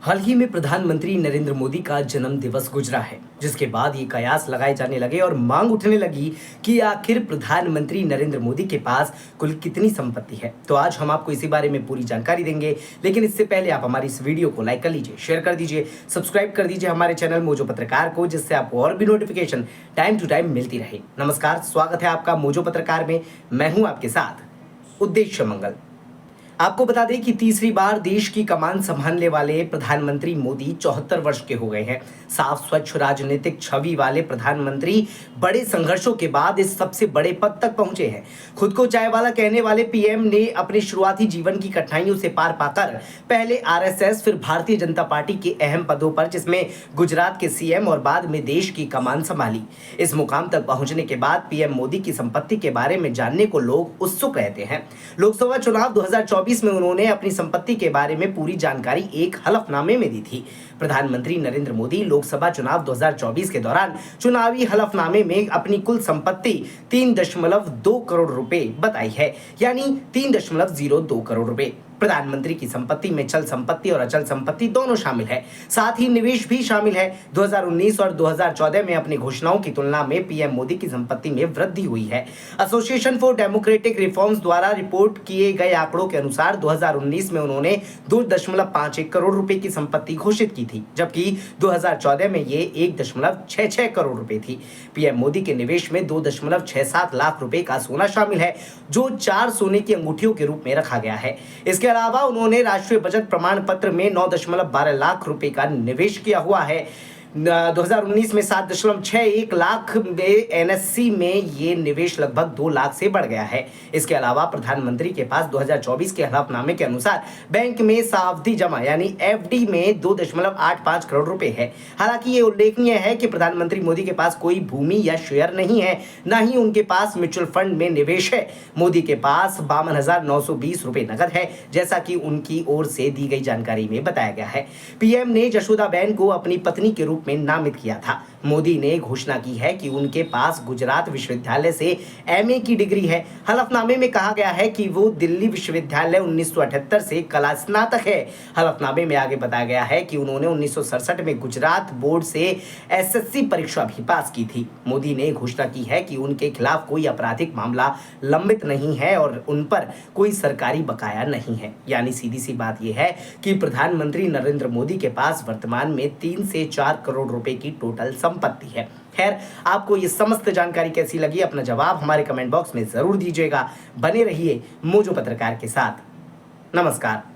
हाल ही में प्रधानमंत्री नरेंद्र मोदी का जन्म दिवस गुजरा है, जिसके बाद ये कयास लगाए जाने लगे और मांग उठने लगी कि आखिर प्रधानमंत्री नरेंद्र मोदी के पास कुल कितनी संपत्ति है। तो आज हम आपको इसी बारे में पूरी जानकारी देंगे, लेकिन इससे पहले आप हमारी इस वीडियो को लाइक कर लीजिए, शेयर कर दीजिए, सब्सक्राइब कर दीजिए हमारे चैनल मोजो पत्रकार को, जिससे आपको और भी नोटिफिकेशन टाइम टू टाइम मिलती रहे। नमस्कार, स्वागत है आपका मोजो पत्रकार में। मैं हूं आपके साथ उद्देश्य मंगल। आपको बता दें कि तीसरी बार देश की कमान संभालने वाले प्रधानमंत्री मोदी 74 वर्ष के हो गए हैं। साफ स्वच्छ राजनीतिक छवि वाले प्रधानमंत्री बड़े संघर्षों के बाद इस सबसे बड़े पद तक पहुंचे हैं। खुद को चाय वाला कहने वाले पीएम ने अपने शुरुआती जीवन की कठिनाइयों से पार पाकर पहले आरएसएस, फिर भारतीय जनता पार्टी के अहम पदों पर, जिसमें गुजरात के सीएम और बाद में देश की कमान संभाली। इस मुकाम तक पहुंचने के बाद पीएम मोदी की संपत्ति के बारे में जानने को लोग उत्सुक रहते हैं। लोकसभा चुनाव 2024 में उन्होंने अपनी संपत्ति के बारे में पूरी जानकारी एक हलफनामे में दी थी। प्रधानमंत्री नरेंद्र मोदी लोकसभा चुनाव 2024 के दौरान चुनावी हलफनामे में अपनी कुल संपत्ति 3.2 करोड़ रुपए बताई है, यानी 3.02 करोड़ रुपए। प्रधानमंत्री की संपत्ति में चल संपत्ति और अचल संपत्ति दोनों शामिल है, साथ ही निवेश भी शामिल है। 2019 और 2014 में अपनी घोषणाओं की तुलना में पीएम मोदी की संपत्ति में वृद्धि हुई है। एसोसिएशन फॉर डेमोक्रेटिक रिफॉर्म्स द्वारा रिपोर्ट किए गए आंकड़ों के अनुसार 2019 में उन्होंने 2.51 करोड़ रुपए की संपत्ति घोषित की थी, जबकि 2014 में ये 1.66 करोड़ रुपए थी। पीएम मोदी के निवेश में 2.67 लाख रुपए का सोना शामिल है, जो 4 सोने की अंगूठियों के रूप में रखा गया है। इसके अलावा उन्होंने राष्ट्रीय बचत प्रमाण पत्र में 9.12 लाख रुपए का निवेश किया हुआ है। 2019 में 7.61 लाख में एनएससी में ये निवेश लगभग 2 लाख से बढ़ गया है। इसके अलावा प्रधानमंत्री के पास 2024 के हलफनामे के अनुसार बैंक में सावधि जमा यानी एफडी में 2.85 करोड़ रुपए है। हालांकि ये उल्लेखनीय है कि प्रधानमंत्री मोदी के पास कोई भूमि या शेयर नहीं है, न ही उनके पास म्यूचुअल फंड में निवेश है। मोदी के पास 52,920 रुपए नकद है, जैसा कि उनकी ओर से दी गई जानकारी में बताया गया है। पीएम ने जशोदाबेन को अपनी पत्नी के रूप में नामित किया था। मोदी ने घोषणा की है कि उनके पास गुजरात विश्वविद्यालय से एमए की डिग्री है। हलफनामे में कहा गया है कि वो दिल्ली विश्वविद्यालय 1978 से कला स्नातक है। हलफनामे में आगे बताया गया है कि उन्होंने 1967 में गुजरात बोर्ड से एसएससी परीक्षा भी पास की थी। मोदी ने घोषणा की है कि उनके खिलाफ कोई आपराधिक मामला लंबित नहीं है और उन पर कोई सरकारी बकाया नहीं है। यानी सीधी सी बात यह है कि प्रधानमंत्री नरेंद्र मोदी के पास वर्तमान में 3 से 4 करोड़ रुपए की टोटल संपत्ति है। खैर, आपको ये समस्त जानकारी कैसी लगी, अपना जवाब हमारे कमेंट बॉक्स में जरूर दीजिएगा। बने रहिए मोजो पत्रकार के साथ। नमस्कार।